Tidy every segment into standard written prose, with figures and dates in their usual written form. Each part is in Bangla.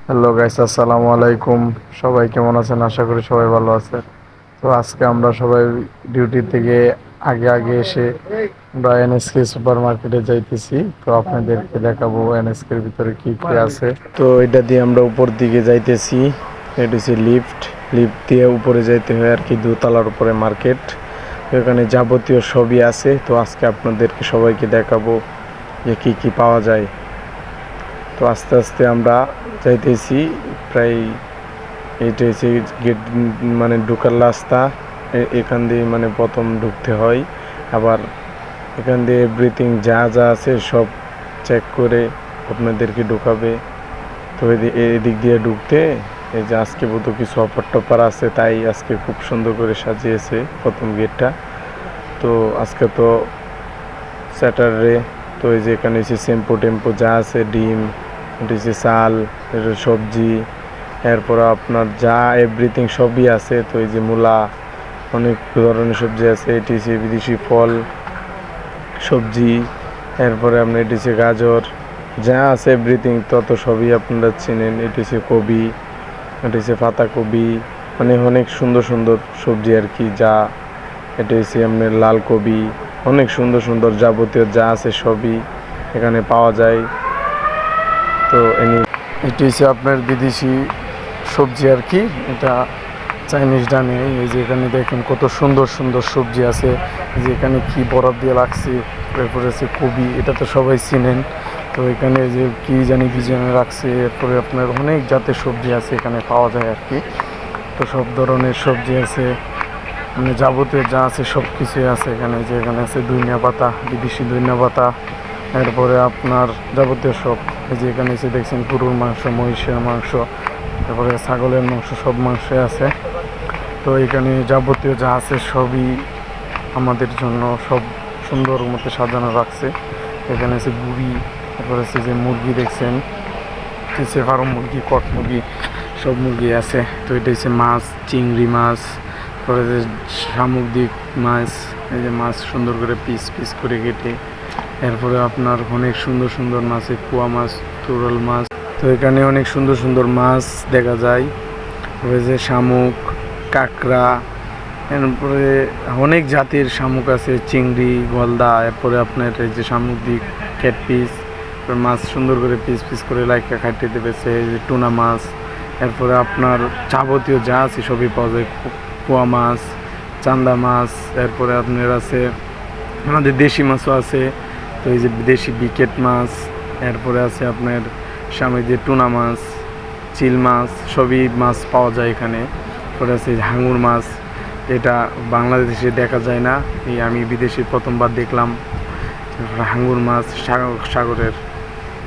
হ্যালো গাইস, আসসালামু আলাইকুম। সবাই কেমন আছেন? আশা করি সবাই ভালো আছে। তো আজকে আমরা সবাই ডিউটি থেকে আগে আগে এসে আমরা এনএসকে সুপার মার্কেটে যাইতেছি। তো আপনাদেরকে দেখাবো এনএসকে এর ভিতরে কি কি আছে। তো এটা দিয়ে আমরা উপর দিকে যাইতেছি। এটা হচ্ছে লিফট। লিফট দিয়ে উপরে যাইতে হয় আর কি, দোতলার উপরে মার্কেট। এখানে যাবতীয় সবই আছে। তো আজকে আপনাদেরকে সবাইকে দেখাবো যে কি কি পাওয়া যায়। তো আস্তে আস্তে আমরা যাইতেছি। প্রায় এটা হচ্ছে গেট, মানে ঢোকার রাস্তা। এখান দিয়ে মানে প্রথম ঢুকতে হয়। আবার এখান দিয়ে এভরিথিং যা যা আছে সব চেক করে আপনাদেরকে ঢোকাবে। তো এদিক দিয়ে ঢুকতে এই যে আজকে বোধহয় কিছু অফার টফার আছে, তাই আজকে খুব সুন্দর করে সাজিয়েছে প্রথম গেটটা। তো আজকে তো স্যাটারডে। তো এই যে এখানে হচ্ছে শ্যাম্পু টেম্পু যা আছে, ডিম, এটা হচ্ছে চাল, এটা সবজি, এরপর আপনার যা এভরিথিং সবই আছে। তো এই যে মূলা, অনেক ধরনের সবজি আছে। এটি হচ্ছে বিদেশি ফল সবজি, এরপরে আপনার এটি হচ্ছে গাজর, যা আছে এভরিথিং তত সবই আপনারা চিনেন। এটি হচ্ছে কবি, এটি হচ্ছে পাতাকপি, মানে অনেক সুন্দর সুন্দর সবজি আর কি। যা এটা হচ্ছে আপনার লাল কবি, অনেক সুন্দর সুন্দর যাবতীয় যা আছে সবই এখানে পাওয়া যায়। তো এটি হচ্ছে আপনার বিদেশি সবজি আর কি। এটা চাইনিজ ডানে। এই যে এখানে দেখেন কত সুন্দর সুন্দর সবজি আছে। যে এখানে কি বরফ দিয়ে লাগছে, এরপরে আছে কবি, এটা তো সবাই চিনেন। তো এখানে যে কি জানি বিজানে রাখছে, এরপরে আপনার অনেক জাতের সবজি আছে এখানে পাওয়া যায় আর কি। তো সব ধরনের সবজি আছে, মানে যাবতীয় যা আছে সব কিছুই আছে এখানে। যে এখানে আছে ধনিয়া পাতা, বিদেশি ধনিয়া পাতা, এরপরে আপনার যাবতীয় সব। এই যে এখানে এসে দেখছেন গরুর মাংস, মহিষের মাংস, তারপরে ছাগলের মাংস, সব মাংসই আছে। তো এখানে যাবতীয় যা আছে সবই আমাদের জন্য সব সুন্দর মতো সাজানো রাখছে। এখানে আছে গুড়ি, তারপরে আছে যে মুরগি দেখছেন, হচ্ছে ফার্ম মুরগি, কট মুরগি, সব মুরগি আছে। তো এটা হচ্ছে মাছ, চিংড়ি মাছ, তারপরে যে সামুদ্রিক মাছ, এই যে মাছ সুন্দর করে পিস পিস করে কেটে, এরপরে আপনার অনেক সুন্দর সুন্দর মাছ, কুয়া মাছ, তুরল মাছ। তো এখানে অনেক সুন্দর সুন্দর মাছ দেখা যায়। তারপরে যে শামুক, কাঁকড়া, এরপরে অনেক জাতির শামুক আছে, চিংড়ি, গলদা, এরপরে আপনার এই যে সামুদ্রিক ক্যাটপিস মাছ সুন্দর করে পিস পিস করে লাইকা খাইতে দেবেছে। এই যে টুনা মাছ, এরপরে আপনার যাবতীয় যা আছে সবই পাওয়া যায়। পোয়া মাছ, চান্দা মাছ, এরপরে আপনার আছে আমাদের দেশি মাছও আছে। তো এই যে দেশি বিকেট মাছ, এরপরে আছে আপনার সামনে যে টুনা মাছ, চিল মাছ, সবই মাছ পাওয়া যায় এখানে। এরপরে আছে হাঙুর মাছ, এটা বাংলাদেশে দেখা যায় না, এই আমি বিদেশে প্রথমবার দেখলাম হাঙুর মাছ সাগরের।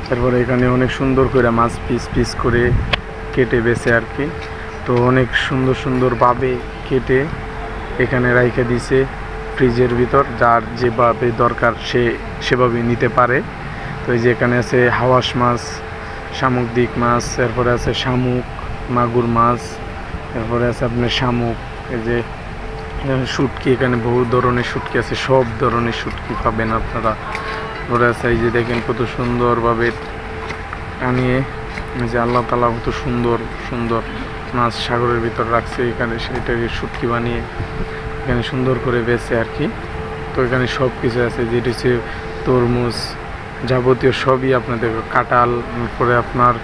তারপরে এখানে অনেক সুন্দর করে মাছ পিস পিস করে কেটে বেছে আর কি। তো অনেক সুন্দর সুন্দরভাবে কেটে এখানে রাইখে দিছে ফ্রিজের ভিতর, যার যেভাবে দরকার সে সেভাবে নিতে পারে। তো এই যে এখানে আছে হাওয়াস মাছ, সামুদ্রিক মাছ, এরপরে আছে শামুক, মাগুর মাছ, এরপরে আছে আপনার শামুক। এই যে শুটকি, এখানে বহু ধরনের শুটকি আছে, সব ধরনের শুটকি পাবেন আপনারা। এরপরে আছে এই যে দেখেন কত সুন্দরভাবে আনিয়ে, যে আল্লাহ তাআলা কত সুন্দর সুন্দর মাছ সাগরের ভিতর রাখছে এখানে, সেটাকে শুটকি বানিয়ে এখানে সুন্দর করে বেছে আর কি। তো এখানে সব কিছু আছে, যেটি হচ্ছে তরমুজ, যাবতীয় সবই আপনাদের। কাঁঠাল, পরে আপনার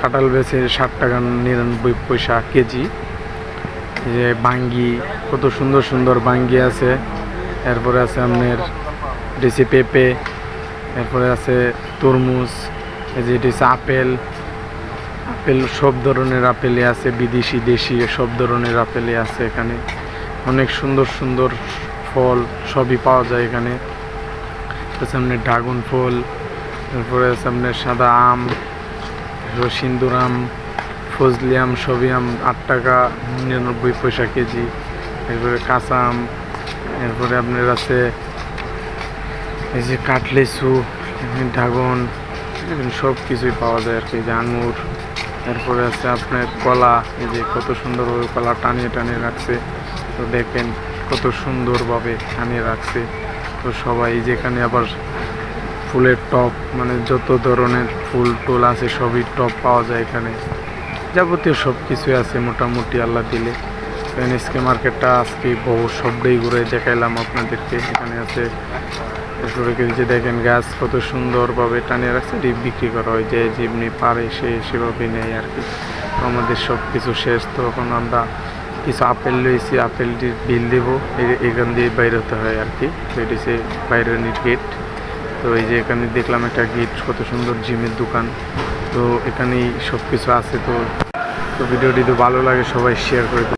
কাঁঠাল বেছে 60 টাকা 99 পয়সা কেজি। যে বাঙ্গি, কত সুন্দর সুন্দর বাঙ্গি আছে। এরপরে আছে আপনার ডিসি পেঁপে, এরপরে আছে তরমুজ, এই যে এটি হচ্ছে আপেল। আপেল সব ধরনের আপেলই আছে, বিদেশি দেশি সব ধরনের আপেলই আছে এখানে। অনেক সুন্দর সুন্দর ফল সবই পাওয়া যায় এখানে। সামনে ড্রাগন ফল, তারপরে সামনে সাদা আম, সিন্দুর আম, ফজলি আম, সবই আম 8 টাকা 99 পয়সা কেজি। এরপরে কাঁচা আম, এরপরে আপনার আছে এই যে কাঠলেচু, ড্রাগন, সব কিছুই পাওয়া যায় আর কি। যে আঙুর, এরপরে আছে আপনার কলা, এই যে কত সুন্দরভাবে কলা টানিয়ে টানিয়ে রাখছে। তো দেখেন কত সুন্দরভাবে টানিয়ে রাখছে। তো সবাই যেখানে আবার ফুলের টব, মানে যত ধরনের ফুল টুল আছে সবই টব পাওয়া যায় এখানে। যাবতীয় সব কিছুই আছে মোটামুটি আল্লাহ দিলে। এনএসকে মার্কেটটা আজকে বহু শব্দেই ঘুরে দেখাইলাম আপনাদেরকে। এখানে আছে এরপরে যে দেখেন গাছ কত সুন্দরভাবে টানিয়ে রাখছে, এটি বিক্রি করা হয়, যে যেমনি পারে সে সেভাবে নেয় আর কি। তো আমাদের সব কিছু শেষ, তো এখন আমরা কিছু আপেল লইছি, আপেলটির বিল দেবো, এখান দিয়ে বাইর হতে হয় আর কি। তো এটি হচ্ছে বাইরের গেট। তো এই যে এখানে দেখলাম একটা গেট, কত সুন্দর জিমের দোকান। তো এখানেই সব কিছু আছে। তো ভিডিওটি তো ভালো লাগে সবাই শেয়ার করে দেবেন।